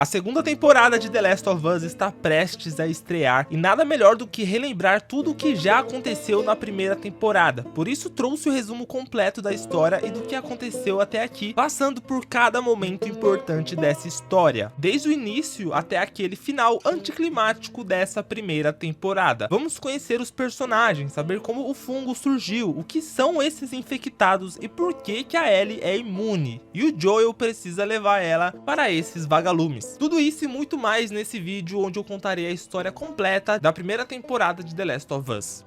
A segunda temporada de The Last of Us está prestes a estrear e nada melhor do que relembrar tudo o que já aconteceu na primeira temporada. Por isso trouxe o resumo completo da história e do que aconteceu até aqui, passando por cada momento importante dessa história, desde o início até aquele final anticlimático dessa primeira temporada. Vamos conhecer os personagens, saber como o fungo surgiu, o que são esses infectados e por que a Ellie é imune, e o Joel precisa levar ela para esses vagalumes. Tudo isso e muito mais nesse vídeo, onde eu contarei a história completa da primeira temporada de The Last of Us.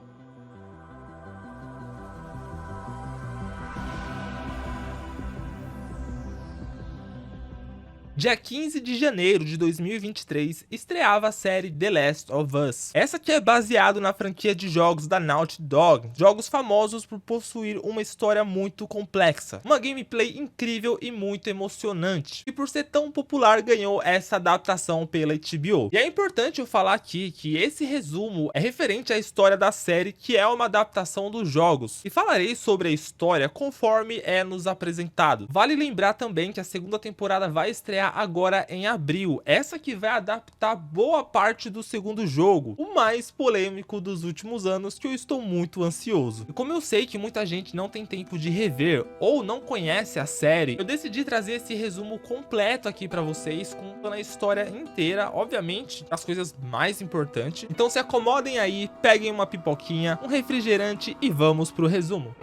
Dia 15 de janeiro de 2023, estreava a série The Last of Us. Essa que é baseado na franquia de jogos da Naughty Dog, jogos famosos por possuir uma história muito complexa, uma gameplay incrível e muito emocionante, e por ser tão popular ganhou essa adaptação pela HBO. E é importante eu falar aqui que esse resumo é referente à história da série, que é uma adaptação dos jogos, e falarei sobre a história conforme é nos apresentado. Vale lembrar também que a segunda temporada vai estrear agora em abril, essa que vai adaptar boa parte do segundo jogo, o mais polêmico dos últimos anos, que eu estou muito ansioso. E como eu sei que muita gente não tem tempo de rever ou não conhece a série, eu decidi trazer esse resumo completo aqui pra vocês, contando a história inteira, obviamente as coisas mais importantes. Então se acomodem aí, peguem uma pipoquinha, um refrigerante e vamos pro resumo.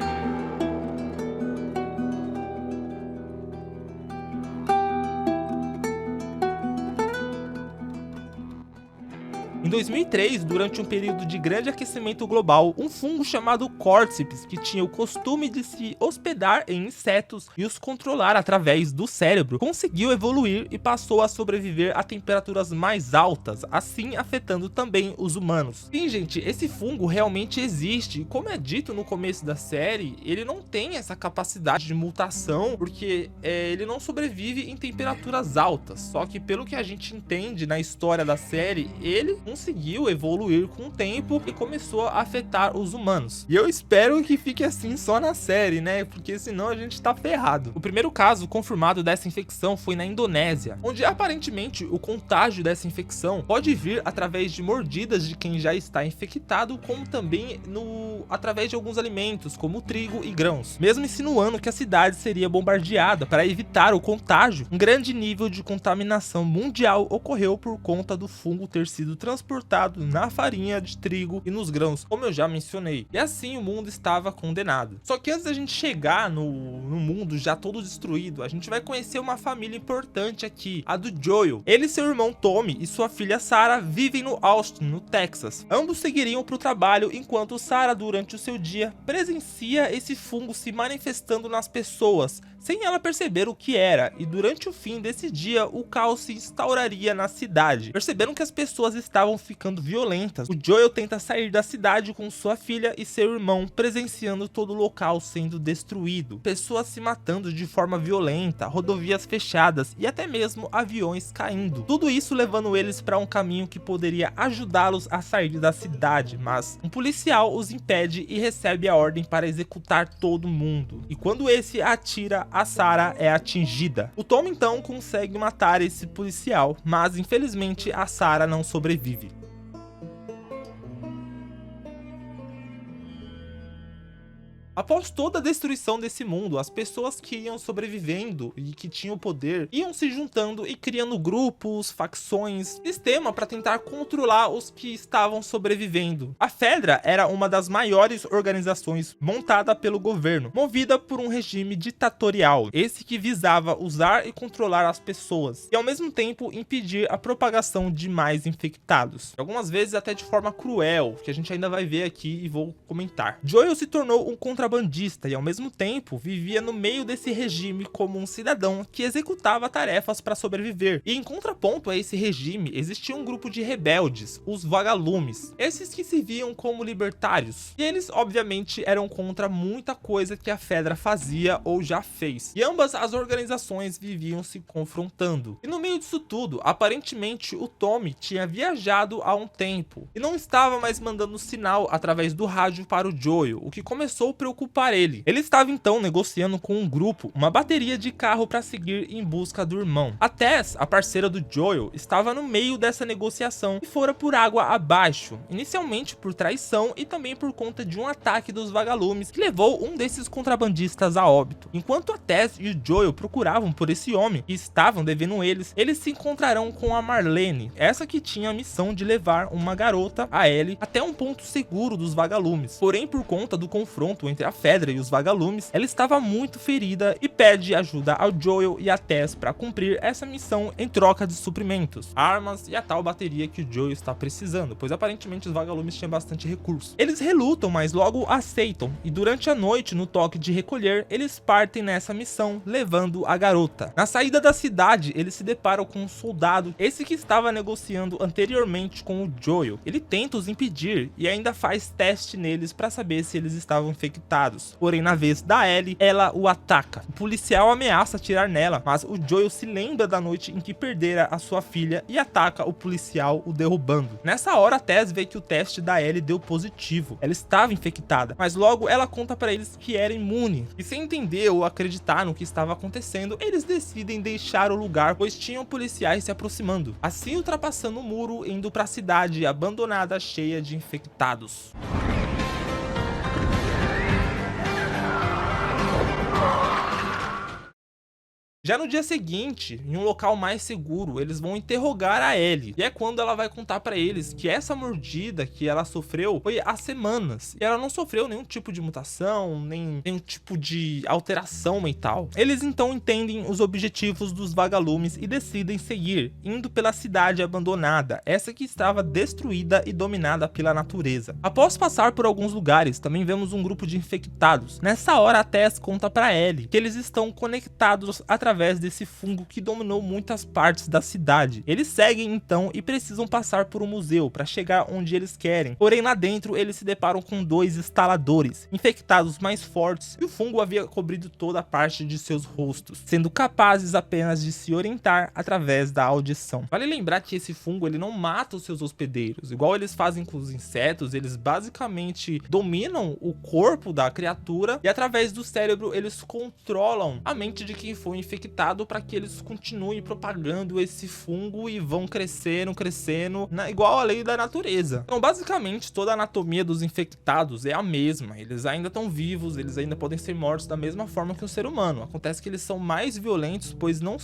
Em 2003, durante um período de grande aquecimento global, um fungo chamado Cordyceps, que tinha o costume de se hospedar em insetos e os controlar através do cérebro, conseguiu evoluir e passou a sobreviver a temperaturas mais altas, assim afetando também os humanos. Sim, gente, esse fungo realmente existe, e como é dito no começo da série, ele não tem essa capacidade de mutação, porque ele não sobrevive em temperaturas altas, só que pelo que a gente entende na história da série, ele conseguiu evoluir com o tempo e começou a afetar os humanos. E eu espero que fique assim só na série, né? Porque senão a gente tá ferrado. O primeiro caso confirmado dessa infecção foi na Indonésia, onde aparentemente o contágio dessa infecção pode vir através de mordidas de quem já está infectado, como também através de alguns alimentos, como trigo e grãos, mesmo insinuando que a cidade seria bombardeada para evitar o contágio. Um grande nível de contaminação mundial ocorreu por conta do fungo ter sido transportado na farinha de trigo e nos grãos, como eu já mencionei, e assim o mundo estava condenado. Só que antes da gente chegar no mundo já todo destruído, a gente vai conhecer uma família importante aqui, a do Joel. Ele e seu irmão Tommy e sua filha Sarah vivem no Austin, no Texas. Ambos seguiriam para o trabalho, enquanto Sarah, durante o seu dia, presencia esse fungo se manifestando nas pessoas, sem ela perceber o que era, e durante o fim desse dia, o caos se instauraria na cidade. Perceberam que as pessoas estavam ficando violentas. O Joel tenta sair da cidade com sua filha e seu irmão, presenciando todo o local sendo destruído, pessoas se matando de forma violenta, rodovias fechadas e até mesmo aviões caindo. Tudo isso levando eles para um caminho que poderia ajudá-los a sair da cidade, mas um policial os impede e recebe a ordem para executar todo mundo. E quando esse atira, a Sarah é atingida. O Tom então consegue matar esse policial, mas infelizmente a Sarah não sobrevive. Após toda a destruição desse mundo, as pessoas que iam sobrevivendo e que tinham poder iam se juntando e criando grupos, facções, sistema para tentar controlar os que estavam sobrevivendo. A Fedra era uma das maiores organizações montada pelo governo, movida por um regime ditatorial, esse que visava usar e controlar as pessoas e ao mesmo tempo impedir a propagação de mais infectados, algumas vezes até de forma cruel, que a gente ainda vai ver aqui e vou comentar. Joel se tornou um contrabandista e ao mesmo tempo vivia no meio desse regime como um cidadão que executava tarefas para sobreviver. E em contraponto a esse regime existia um grupo de rebeldes, os vagalumes, esses que se viam como libertários, e eles obviamente eram contra muita coisa que a Fedra fazia ou já fez, e ambas as organizações viviam se confrontando. E no meio disso tudo, aparentemente o Tommy tinha viajado há um tempo e não estava mais mandando sinal através do rádio para o Joel, o que começou a preocupar ele. Ele estava então negociando com um grupo uma bateria de carro para seguir em busca do irmão. A Tess, a parceira do Joel, estava no meio dessa negociação e fora por água abaixo, inicialmente por traição e também por conta de um ataque dos vagalumes que levou um desses contrabandistas a óbito. Enquanto a Tess e o Joel procuravam por esse homem e estavam devendo eles se encontrarão com a Marlene, essa que tinha a missão de levar uma garota, a Ellie, até um ponto seguro dos vagalumes. Porém, por conta do confronto entre a Fedra e os vagalumes, ela estava muito ferida e pede ajuda ao Joel e a Tess para cumprir essa missão em troca de suprimentos, armas e a tal bateria que o Joel está precisando, pois aparentemente os vagalumes tinham bastante recurso. Eles relutam, mas logo aceitam, e durante a noite, no toque de recolher, eles partem nessa missão, levando a garota. Na saída da cidade, eles se deparam com um soldado, esse que estava negociando anteriormente com o Joel. Ele tenta os impedir e ainda faz teste neles para saber se eles estavam infectados. Porém, na vez da Ellie, ela o ataca. O policial ameaça atirar nela, mas o Joel se lembra da noite em que perdera a sua filha e ataca o policial, o derrubando. Nessa hora, a Tess vê que o teste da Ellie deu positivo. Ela estava infectada, mas logo ela conta para eles que era imune. E sem entender ou acreditar no que estava acontecendo, eles decidem deixar o lugar, pois tinham policiais se aproximando. Assim, ultrapassando o muro, indo para a cidade abandonada, cheia de infectados. Já no dia seguinte, em um local mais seguro, eles vão interrogar a Ellie. E é quando ela vai contar pra eles que essa mordida que ela sofreu foi há semanas. E ela não sofreu nenhum tipo de mutação, nem nenhum tipo de alteração mental. Eles então entendem os objetivos dos vagalumes e decidem seguir, indo pela cidade abandonada, essa que estava destruída e dominada pela natureza. Após passar por alguns lugares, também vemos um grupo de infectados. Nessa hora, a Tess conta pra Ellie que eles estão conectados através desse fungo que dominou muitas partes da cidade. Eles seguem então e precisam passar por um museu para chegar onde eles querem. Porém, lá dentro eles se deparam com dois instaladores, infectados mais fortes, e o fungo havia cobrido toda a parte de seus rostos, sendo capazes apenas de se orientar através da audição. Vale lembrar que esse fungo ele não mata os seus hospedeiros, igual eles fazem com os insetos. Eles basicamente dominam o corpo da criatura e através do cérebro eles controlam a mente de quem foi infectado para que eles continuem propagando esse fungo e vão crescendo, igual a lei da natureza. Então, basicamente, toda a anatomia dos infectados é a mesma. Eles ainda estão vivos, eles ainda podem ser mortos da mesma forma que o ser humano. Acontece que eles são mais violentos, pois não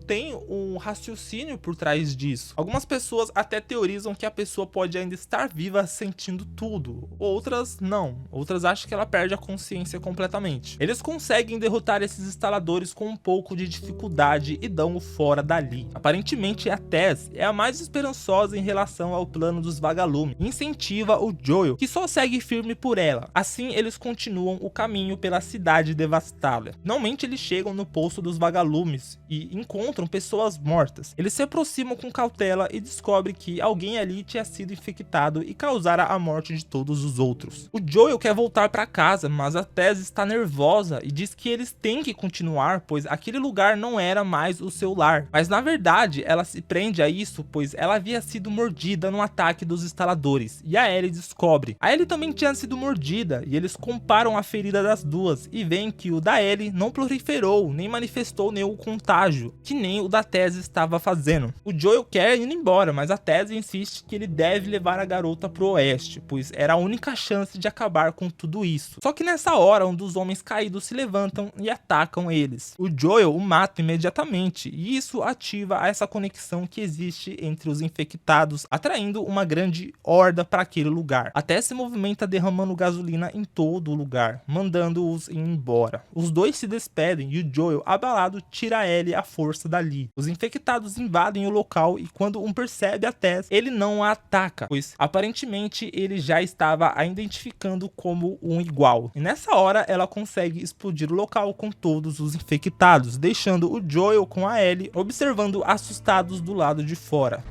tem um raciocínio por trás disso. Algumas pessoas até teorizam que a pessoa pode ainda estar viva sentindo tudo. Outras não. Outras acham que ela perde a consciência completamente. Eles conseguem derrotar esses instaladores com um pouco de dificuldade e dão-o fora dali. Aparentemente, a Tess é a mais esperançosa em relação ao plano dos vagalumes e incentiva o Joel, que só segue firme por ela. Assim, eles continuam o caminho pela cidade devastada. Finalmente, eles chegam no poço dos vagalumes e encontram pessoas mortas. Eles se aproximam com cautela e descobrem que alguém ali tinha sido infectado e causara a morte de todos os outros. O Joel quer voltar para casa, mas a Tess está nervosa e diz que eles têm que continuar, pois aquele lugar não era mais o seu lar. Mas na verdade, ela se prende a isso, pois ela havia sido mordida no ataque dos instaladores. E a Ellie descobre. A Ellie também tinha sido mordida, e eles comparam a ferida das duas, e veem que o da Ellie não proliferou, nem manifestou nenhum contágio, que nem o da Tess estava fazendo. O Joel quer ir embora, mas a Tess insiste que ele deve levar a garota pro oeste, pois era a única chance de acabar com tudo isso. Só que nessa hora, um dos homens caídos se levantam e atacam eles. O Joel o mata imediatamente, e isso ativa essa conexão que existe entre os infectados, atraindo uma grande horda para aquele lugar. Até se movimenta derramando gasolina em todo o lugar, mandando-os ir embora. Os dois se despedem e o Joel, abalado, tira a Ellie à força dali. Os infectados invadem o local e quando um percebe a Tess, ele não a ataca, pois aparentemente ele já estava a identificando como um igual. E nessa hora ela consegue explodir o local com todos os infectados, deixando o Joel com a Ellie observando assustados do lado de fora.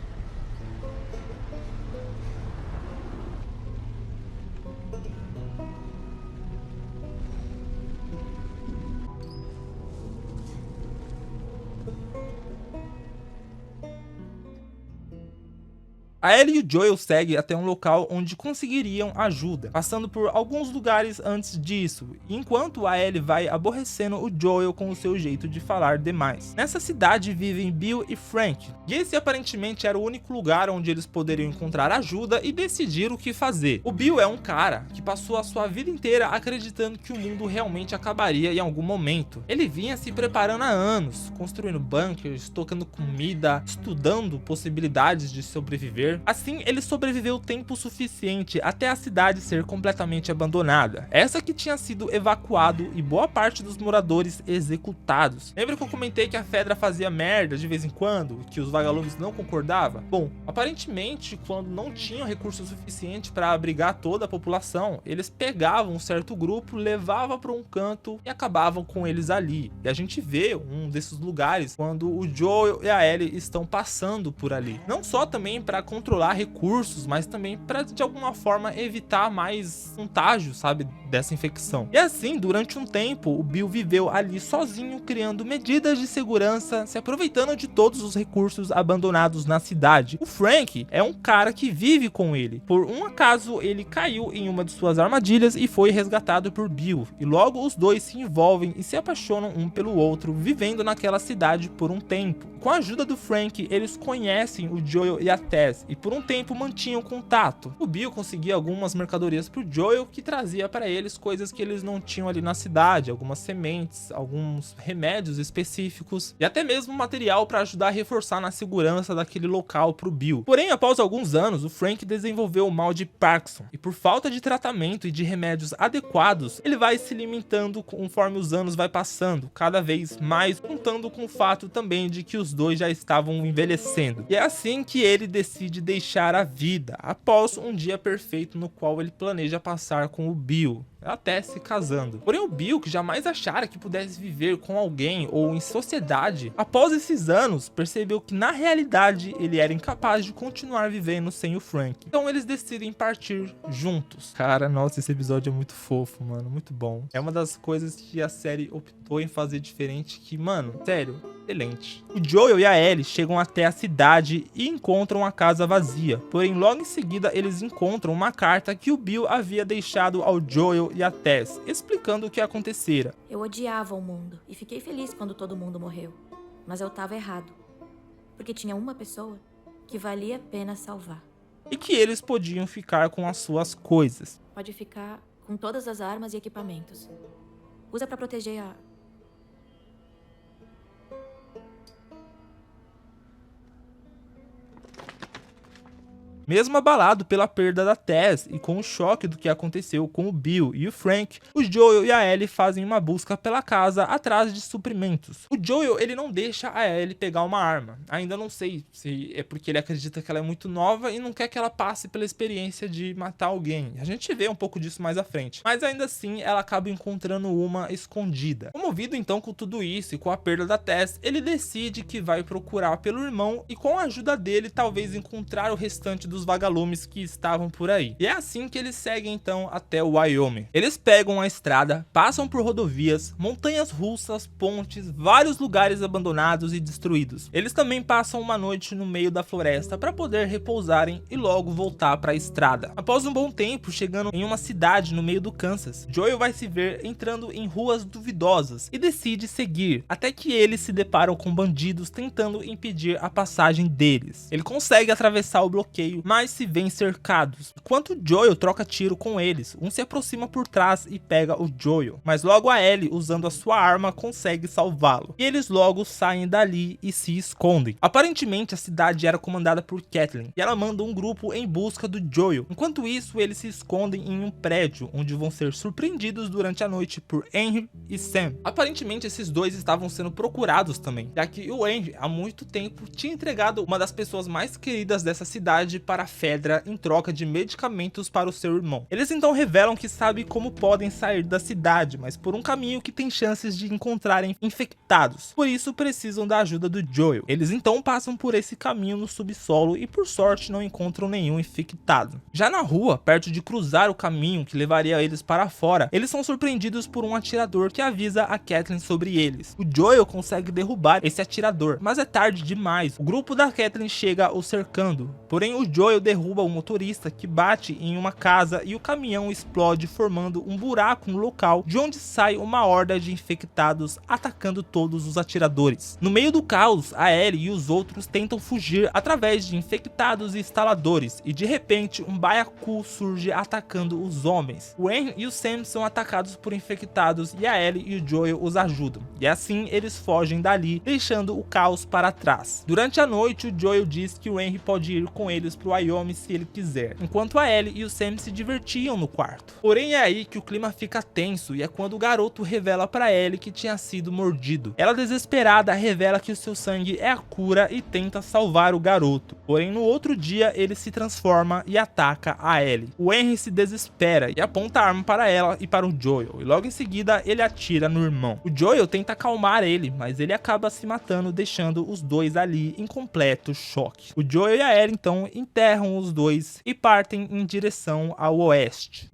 A Ellie e o Joel seguem até um local onde conseguiriam ajuda, passando por alguns lugares antes disso, enquanto a Ellie vai aborrecendo o Joel com o seu jeito de falar demais. Nessa cidade vivem Bill e Frank, e esse aparentemente era o único lugar onde eles poderiam encontrar ajuda e decidir o que fazer. O Bill é um cara que passou a sua vida inteira acreditando que o mundo realmente acabaria em algum momento. Ele vinha se preparando há anos, construindo bunkers, tocando comida, estudando possibilidades de sobreviver. Assim, ele sobreviveu tempo suficiente até a cidade ser completamente abandonada. Essa que tinha sido evacuado e boa parte dos moradores executados. Lembra que eu comentei que a Fedra fazia merda de vez em quando, que os vagalumes não concordavam? Bom, aparentemente, quando não tinham recurso suficiente para abrigar toda a população, eles pegavam um certo grupo, levavam para um canto e acabavam com eles ali. E a gente vê um desses lugares quando o Joel e a Ellie estão passando por ali. Não só também para controlar recursos, mas também para de alguma forma evitar mais contágio, sabe, dessa infecção. E assim, durante um tempo, o Bill viveu ali sozinho, criando medidas de segurança, se aproveitando de todos os recursos abandonados na cidade. O Frank é um cara que vive com ele. Por um acaso, ele caiu em uma de suas armadilhas e foi resgatado por Bill. E logo os dois se envolvem e se apaixonam um pelo outro, vivendo naquela cidade por um tempo. Com a ajuda do Frank, eles conhecem o Joel e a Tess e por um tempo mantinham contato. O Bill conseguia algumas mercadorias pro Joel, que trazia para eles coisas que eles não tinham ali na cidade, algumas sementes, alguns remédios específicos e até mesmo material para ajudar a reforçar na segurança daquele local pro Bill. Porém, após alguns anos, o Frank desenvolveu o mal de Parkinson e por falta de tratamento e de remédios adequados, ele vai se limitando conforme os anos vai passando, cada vez mais, contando com o fato também de que os dois já estavam envelhecendo. E é assim que ele decide deixar a vida, após um dia perfeito no qual ele planeja passar com o Bill, até se casando. Porém, o Bill, que jamais achara que pudesse viver com alguém ou em sociedade, após esses anos, percebeu que na realidade ele era incapaz de continuar vivendo sem o Frank. Então eles decidem partir juntos. Cara, nossa, esse episódio é muito fofo, mano, muito bom. É uma das coisas que a série optou em fazer diferente que, mano, sério, excelente. O Joel e a Ellie chegam até a cidade e encontram a casa vazia. Porém, logo em seguida, eles encontram uma carta que o Bill havia deixado ao Joel e a Tess, explicando o que acontecera. Eu odiava o mundo e fiquei feliz quando todo mundo morreu. Mas eu tava errado. Porque tinha uma pessoa que valia a pena salvar. E que eles podiam ficar com as suas coisas. Pode ficar com todas as armas e equipamentos. Usa pra proteger a... Mesmo abalado pela perda da Tess e com o choque do que aconteceu com o Bill e o Frank, o Joel e a Ellie fazem uma busca pela casa atrás de suprimentos. O Joel, ele não deixa a Ellie pegar uma arma. Ainda não sei se é porque ele acredita que ela é muito nova e não quer que ela passe pela experiência de matar alguém. A gente vê um pouco disso mais à frente. Mas ainda assim, ela acaba encontrando uma escondida. Comovido então com tudo isso e com a perda da Tess, ele decide que vai procurar pelo irmão e com a ajuda dele, talvez encontrar o restante dos vagalumes que estavam por aí. E é assim que eles seguem então até o Wyoming. Eles pegam a estrada, passam por rodovias, montanhas russas, pontes, vários lugares abandonados e destruídos. Eles também passam uma noite no meio da floresta para poder repousarem e logo voltar para a estrada. Após um bom tempo, chegando em uma cidade no meio do Kansas, Joel vai se ver entrando em ruas duvidosas e decide seguir, até que eles se deparam com bandidos tentando impedir a passagem deles. Ele consegue atravessar o bloqueio, mas se vêem cercados. Enquanto Joel troca tiro com eles, um se aproxima por trás e pega o Joel, mas logo a Ellie, usando a sua arma, consegue salvá-lo. E eles logo saem dali e se escondem. Aparentemente a cidade era comandada por Kathleen, e ela manda um grupo em busca do Joel. Enquanto isso, eles se escondem em um prédio, onde vão ser surpreendidos durante a noite por Henry e Sam. Aparentemente esses dois estavam sendo procurados também, já que o Henry há muito tempo tinha entregado uma das pessoas mais queridas dessa cidade para a Fedra em troca de medicamentos para o seu irmão. Eles então revelam que sabem como podem sair da cidade, mas por um caminho que tem chances de encontrarem infectados. Por isso precisam da ajuda do Joel. Eles então passam por esse caminho no subsolo e por sorte não encontram nenhum infectado. Já na rua, perto de cruzar o caminho que levaria eles para fora, eles são surpreendidos por um atirador que avisa a Kathleen sobre eles. O Joel consegue derrubar esse atirador, mas é tarde demais. O grupo da Kathleen chega o cercando, porém o Joel Joel derruba o motorista que bate em uma casa e o caminhão explode, formando um buraco no local, de onde sai uma horda de infectados atacando todos os atiradores. No meio do caos, a Ellie e os outros tentam fugir através de infectados e instaladores, e de repente um baiacu surge atacando os homens. O Henry e o Sam são atacados por infectados e a Ellie e o Joel os ajudam, e assim eles fogem dali, deixando o caos para trás. Durante a noite, o Joel diz que o Henry pode ir com eles pro Wyoming se ele quiser, enquanto a Ellie e o Sam se divertiam no quarto. Porém é aí que o clima fica tenso, e é quando o garoto revela para Ellie que tinha sido mordido. Ela, desesperada, revela que o seu sangue é a cura e tenta salvar o garoto. Porém no outro dia ele se transforma e ataca a Ellie. O Henry se desespera e aponta a arma para ela e para o Joel, e logo em seguida ele atira no irmão. O Joel tenta acalmar ele, mas ele acaba se matando, deixando os dois ali em completo choque. O Joel e a Ellie então enterram os dois e partem em direção ao oeste.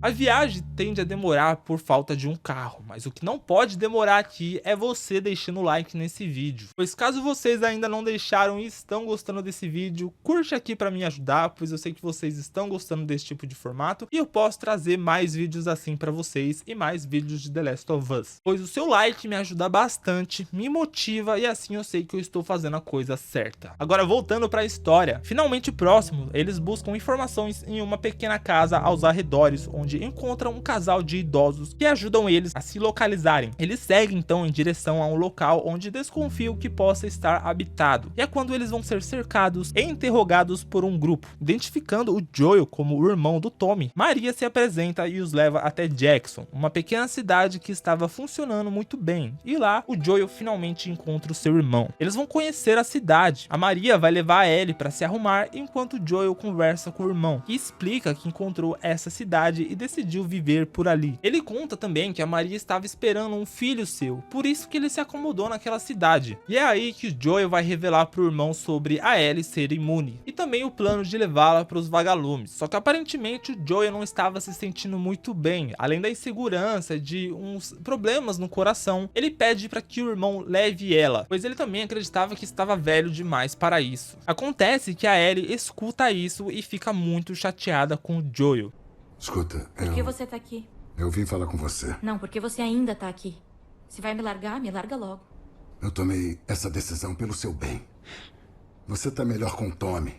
A viagem tende a demorar por falta de um carro, mas o que não pode demorar aqui é você deixando o like nesse vídeo. Pois caso vocês ainda não deixaram e estão gostando desse vídeo, curte aqui para me ajudar, pois eu sei que vocês estão gostando desse tipo de formato e eu posso trazer mais vídeos assim para vocês e mais vídeos de The Last of Us. Pois o seu like me ajuda bastante, me motiva e assim eu sei que eu estou fazendo a coisa certa. Agora voltando para a história, finalmente próximo, eles buscam informações em uma pequena casa aos arredores, onde encontram um casal de idosos que ajudam eles a se localizarem. Eles seguem então em direção a um local onde desconfiam que possa estar habitado, e é quando eles vão ser cercados e interrogados por um grupo. Identificando o Joel como o irmão do Tommy, Maria se apresenta e os leva até Jackson, uma pequena cidade que estava funcionando muito bem, e lá o Joel finalmente encontra o seu irmão. Eles vão conhecer a cidade. A Maria vai levar a Ellie para se arrumar, enquanto o Joel conversa com o irmão, que explica que encontrou essa cidade e decidiu viver por ali. Ele conta também que a Maria estava esperando um filho seu, por isso que ele se acomodou naquela cidade. E é aí que o Joel vai revelar pro irmão sobre a Ellie ser imune, e também o plano de levá-la para os vagalumes. Só que aparentemente o Joel não estava se sentindo muito bem, além da insegurança, de uns problemas no coração. Ele pede para que o irmão leve ela, pois ele também acreditava que estava velho demais para isso. Acontece que a Ellie escuta isso e fica muito chateada com o Joel. Escuta, Por que você tá aqui? eu vim falar com você. Não, porque você ainda tá aqui. Se vai me larga logo. Eu tomei essa decisão pelo seu bem. Você tá melhor com o Tommy.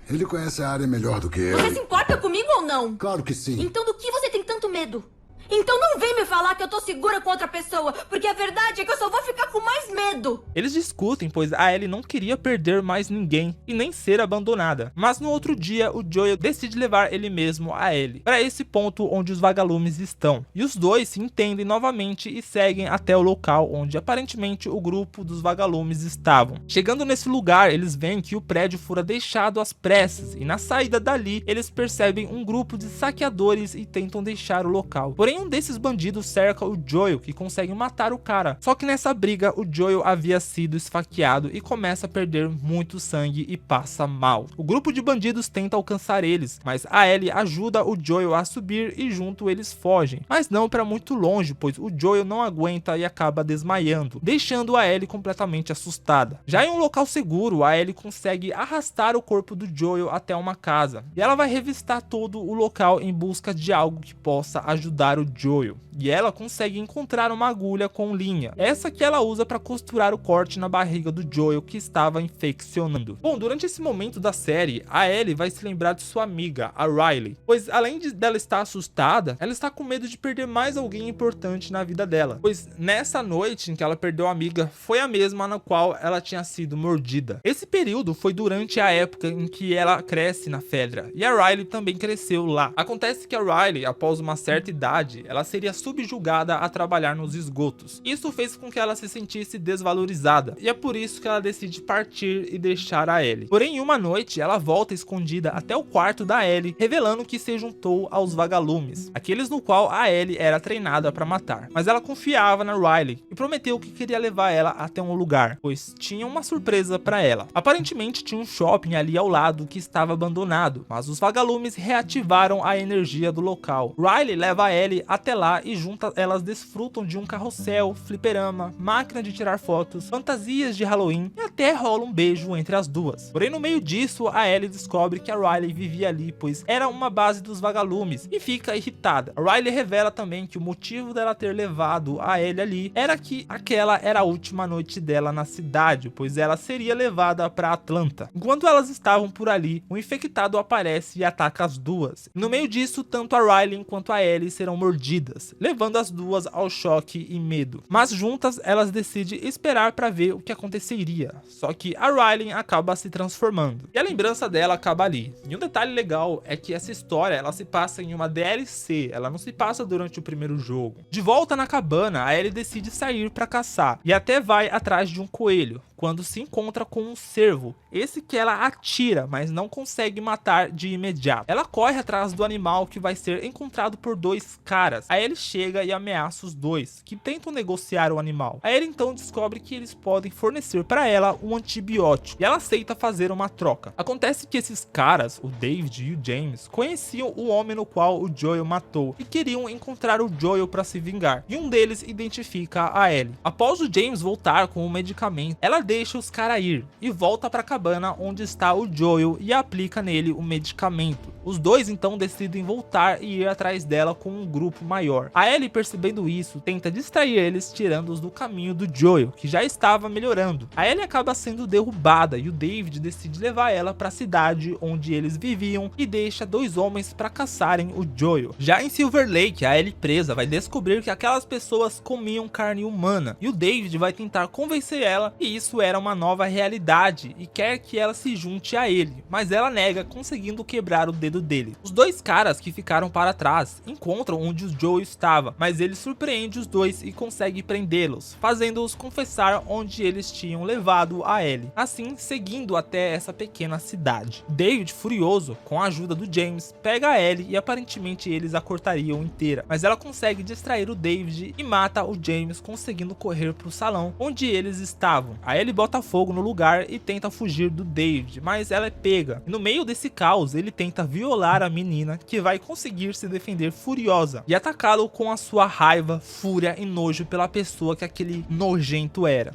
Ele conhece a área melhor do que eu. Você se importa comigo ou não? Claro que sim. Então do que você tem tanto medo? Então não vem me falar que eu tô segura com outra pessoa, porque a verdade é que eu só vou ficar com mais medo. Eles discutem, pois a Ellie não queria perder mais ninguém e nem ser abandonada. Mas no outro dia, o Joel decide levar ele mesmo a Ellie para esse ponto onde os vagalumes estão. E os dois se entendem novamente e seguem até o local onde aparentemente o grupo dos vagalumes estavam. Chegando nesse lugar, eles veem que o prédio fora deixado às pressas, e na saída dali, eles percebem um grupo de saqueadores e tentam deixar o local. Porém, um desses bandidos cerca o Joel, que consegue matar o cara. Só que nessa briga, o Joel havia sido esfaqueado e começa a perder muito sangue e passa mal. O grupo de bandidos tenta alcançar eles, mas a Ellie ajuda o Joel a subir e junto eles fogem. Mas não para muito longe, pois o Joel não aguenta e acaba desmaiando, deixando a Ellie completamente assustada. Já em um local seguro, a Ellie consegue arrastar o corpo do Joel até uma casa, e ela vai revistar todo o local em busca de algo que possa ajudar o Joel, e ela consegue encontrar uma agulha com linha, essa que ela usa para costurar o corte na barriga do Joel que estava infeccionando. Bom, durante esse momento da série, a Ellie vai se lembrar de sua amiga, a Riley, pois além dela estar assustada, ela está com medo de perder mais alguém importante na vida dela, pois nessa noite em que ela perdeu a amiga, foi a mesma na qual ela tinha sido mordida. Esse período foi durante a época em que ela cresce na Fedra, e a Riley também cresceu lá. Acontece que a Riley, após uma certa idade, ela seria subjugada a trabalhar nos esgotos. Isso fez com que ela se sentisse desvalorizada, e é por isso que ela decide partir e deixar a Ellie. Porém, em uma noite, ela volta escondida até o quarto da Ellie, revelando que se juntou aos vagalumes, aqueles no qual a Ellie era treinada para matar. Mas ela confiava na Riley e prometeu que queria levar ela até um lugar, pois tinha uma surpresa para ela. Aparentemente tinha um shopping ali ao lado que estava abandonado, mas os vagalumes reativaram a energia do local. Riley leva a Ellie até lá e juntas elas desfrutam de um carrossel, fliperama, máquina de tirar fotos, fantasias de Halloween e até rola um beijo entre as duas. Porém, no meio disso, a Ellie descobre que a Riley vivia ali, pois era uma base dos vagalumes, e fica irritada. A Riley revela também que o motivo dela ter levado a Ellie ali era que aquela era a última noite dela na cidade, pois ela seria levada para Atlanta. Enquanto elas estavam por ali, um infectado aparece e ataca as duas. No meio disso, tanto a Riley quanto a Ellie serão mordidas, levando as duas ao choque e medo. Mas juntas, elas decidem esperar para ver o que aconteceria. Só que a Riley acaba se transformando, e a lembrança dela acaba ali. E um detalhe legal é que essa história ela se passa em uma DLC, ela não se passa durante o primeiro jogo. De volta na cabana, a Ellie decide sair para caçar, e até vai atrás de um coelho, quando se encontra com um cervo, esse que ela atira, mas não consegue matar de imediato. Ela corre atrás do animal que vai ser encontrado por dois caras. Aí ele chega e ameaça os dois, que tentam negociar o animal. Aí ele então descobre que eles podem fornecer para ela um antibiótico, e ela aceita fazer uma troca. Acontece que esses caras, o David e o James, conheciam o homem no qual o Joel matou, e queriam encontrar o Joel para se vingar, e um deles identifica a Ellie. Após o James voltar com o medicamento, ela deixa os caras ir e volta para a cabana onde está o Joel e aplica nele o medicamento. Os dois então decidem voltar e ir atrás dela com um grupo maior. A Ellie, percebendo isso, tenta distrair eles, tirando-os do caminho do Joel, que já estava melhorando. A Ellie acaba sendo derrubada e o David decide levar ela para a cidade onde eles viviam e deixa dois homens para caçarem o Joel. Já em Silver Lake, a Ellie presa vai descobrir que aquelas pessoas comiam carne humana e o David vai tentar convencer ela que isso era uma nova realidade e quer que ela se junte a ele, mas ela nega, conseguindo quebrar o dedo dele. Os dois caras que ficaram para trás encontram onde o Joel estava, mas ele surpreende os dois e consegue prendê-los, fazendo-os confessar onde eles tinham levado a Ellie, assim seguindo até essa pequena cidade. David, furioso, com a ajuda do James, pega a Ellie e aparentemente eles a cortariam inteira, mas ela consegue distrair o David e mata o James, conseguindo correr para o salão onde eles estavam. A Ellie bota fogo no lugar e tenta fugir do David, mas ela é pega. E no meio desse caos, ele tenta violar a menina, que vai conseguir se defender furiosa e atacá-lo com a sua raiva, fúria e nojo pela pessoa que aquele nojento era.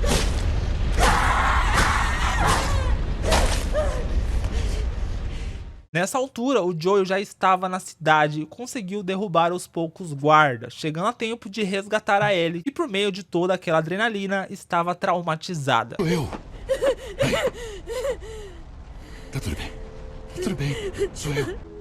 Nessa altura, o Joel já estava na cidade e conseguiu derrubar os poucos guardas, chegando a tempo de resgatar a Ellie, que por meio de toda aquela adrenalina estava traumatizada. Eu. Tá tudo bem. Tá tudo bem. Sou eu.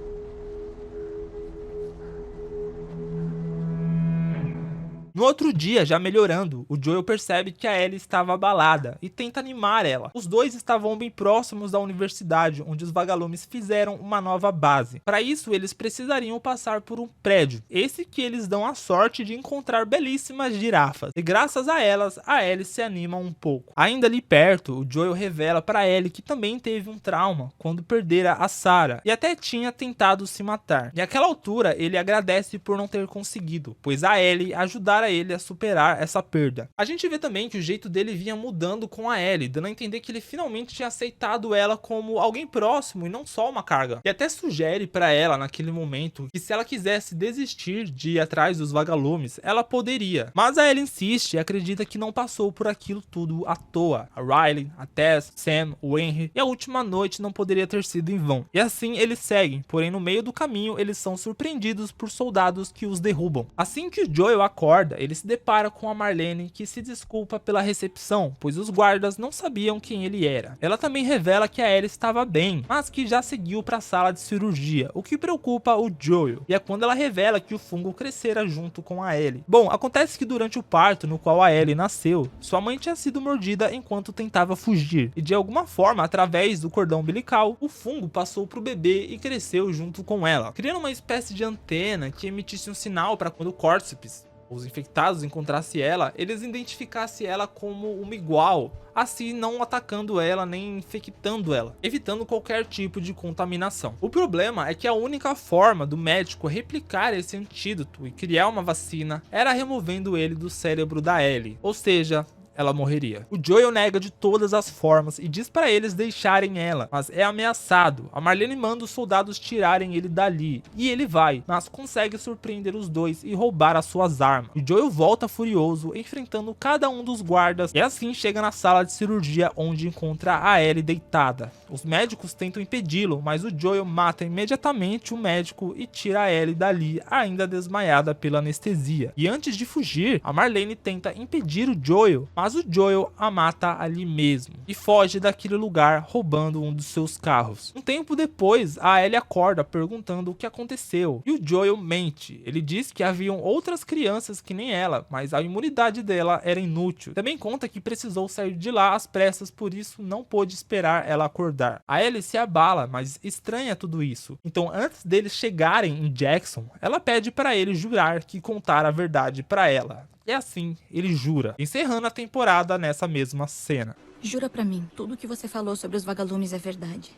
No outro dia, já melhorando, o Joel percebe que a Ellie estava abalada e tenta animar ela. Os dois estavam bem próximos da universidade, onde os vagalumes fizeram uma nova base. Para isso, eles precisariam passar por um prédio, esse que eles dão a sorte de encontrar belíssimas girafas, e graças a elas, a Ellie se anima um pouco. Ainda ali perto, o Joel revela para Ellie que também teve um trauma quando perdera a Sarah, e até tinha tentado se matar. E àquela altura, ele agradece por não ter conseguido, pois a Ellie ajudara ele a superar essa perda. A gente vê também que o jeito dele vinha mudando com a Ellie, dando a entender que ele finalmente tinha aceitado ela como alguém próximo e não só uma carga. E até sugere para ela naquele momento que se ela quisesse desistir de ir atrás dos vagalumes, ela poderia. Mas a Ellie insiste e acredita que não passou por aquilo tudo à toa. A Riley, a Tess, Sam, o Henry e a última noite não poderia ter sido em vão. E assim eles seguem, porém no meio do caminho eles são surpreendidos por soldados que os derrubam. Assim que o Joel acorda, ele se depara com a Marlene, que se desculpa pela recepção, pois os guardas não sabiam quem ele era. Ela também revela que a Ellie estava bem, mas que já seguiu para a sala de cirurgia, o que preocupa o Joel. E é quando ela revela que o fungo crescera junto com a Ellie. Bom, acontece que durante o parto no qual a Ellie nasceu, sua mãe tinha sido mordida enquanto tentava fugir, e de alguma forma, através do cordão umbilical, o fungo passou para o bebê e cresceu junto com ela, criando uma espécie de antena que emitisse um sinal para quando o Cordyceps, os infectados, encontrassem ela, eles identificassem ela como uma igual, assim não atacando ela nem infectando ela, evitando qualquer tipo de contaminação. O problema é que a única forma do médico replicar esse antídoto e criar uma vacina era removendo ele do cérebro da Ellie, ou seja, ela morreria. O Joel nega de todas as formas e diz para eles deixarem ela, mas é ameaçado. A Marlene manda os soldados tirarem ele dali, e ele vai, mas consegue surpreender os dois e roubar as suas armas. O Joel volta furioso, enfrentando cada um dos guardas, e assim chega na sala de cirurgia, onde encontra a Ellie deitada. Os médicos tentam impedi-lo, mas o Joel mata imediatamente o médico e tira a Ellie dali, ainda desmaiada pela anestesia. E antes de fugir, a Marlene tenta impedir o Joel, mas o Joel a mata ali mesmo e foge daquele lugar, roubando um dos seus carros. Um tempo depois, a Ellie acorda perguntando o que aconteceu, e o Joel mente. Ele diz que haviam outras crianças que nem ela, mas a imunidade dela era inútil. Também conta que precisou sair de lá às pressas, por isso não pôde esperar ela acordar. A Ellie se abala, mas estranha tudo isso. Então, antes deles chegarem em Jackson, ela pede para ele jurar que contar a verdade para ela. E assim, ele jura, encerrando a temporada nessa mesma cena. Jura pra mim, tudo que você falou sobre os vagalumes é verdade.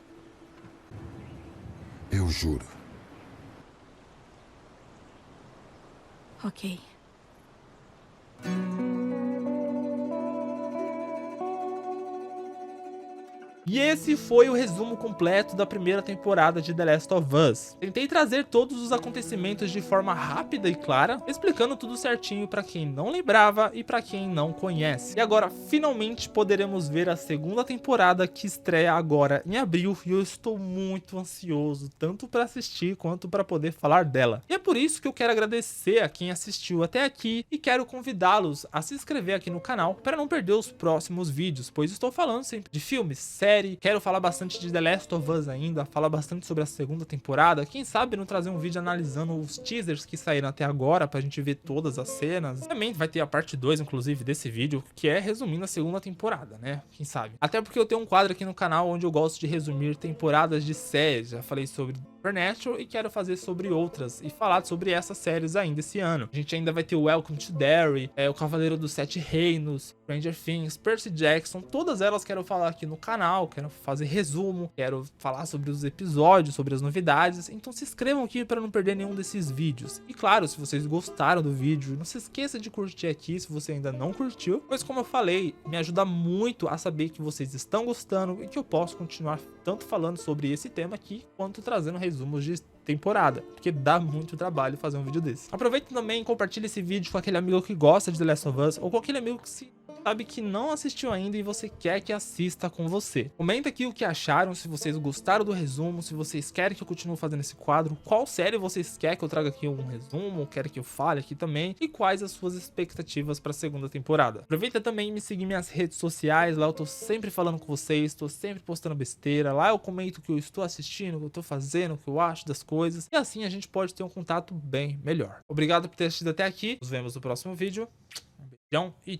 Eu juro. Ok. E esse foi o resumo completo da primeira temporada de The Last of Us. Tentei trazer todos os acontecimentos de forma rápida e clara, explicando tudo certinho para quem não lembrava e para quem não conhece. E agora, finalmente, poderemos ver a segunda temporada, que estreia agora em abril, e eu estou muito ansioso, tanto para assistir quanto para poder falar dela. E é por isso que eu quero agradecer a quem assistiu até aqui e quero convidá-los a se inscrever aqui no canal para não perder os próximos vídeos, pois estou falando sempre de filmes, séries, quero falar bastante de The Last of Us ainda, falar bastante sobre a segunda temporada, quem sabe não trazer um vídeo analisando os teasers que saíram até agora, pra gente ver todas as cenas. Também vai ter a parte 2, inclusive, desse vídeo, que é resumindo a segunda temporada, né? Quem sabe? Até porque eu tenho um quadro aqui no canal onde eu gosto de resumir temporadas de séries, já falei sobre Supernatural e quero fazer sobre outras e falar sobre essas séries ainda esse ano. A gente ainda vai ter o Welcome to Derry, o Cavaleiro dos Sete Reinos, Stranger Things, Percy Jackson, todas elas quero falar aqui no canal, quero fazer resumo, quero falar sobre os episódios, sobre as novidades, então se inscrevam aqui para não perder nenhum desses vídeos. E claro, se vocês gostaram do vídeo, não se esqueça de curtir aqui se você ainda não curtiu, pois como eu falei, me ajuda muito a saber que vocês estão gostando e que eu posso continuar tanto falando sobre esse tema aqui, quanto trazendo resumos de temporada, porque dá muito trabalho fazer um vídeo desse. Aproveita também e compartilha esse vídeo com aquele amigo que gosta de The Last of Us, ou com aquele amigo que sabe que não assistiu ainda e você quer que assista com você. Comenta aqui o que acharam, se vocês gostaram do resumo, se vocês querem que eu continue fazendo esse quadro, qual série vocês querem que eu traga aqui um resumo, querem que eu fale aqui também, e quais as suas expectativas para a segunda temporada. Aproveita também e me seguir nas minhas redes sociais, lá eu tô sempre falando com vocês, tô sempre postando besteira, lá eu comento o que eu estou assistindo, o que eu tô fazendo, o que eu acho das coisas, e assim a gente pode ter um contato bem melhor. Obrigado por ter assistido até aqui, nos vemos no próximo vídeo, um beijão e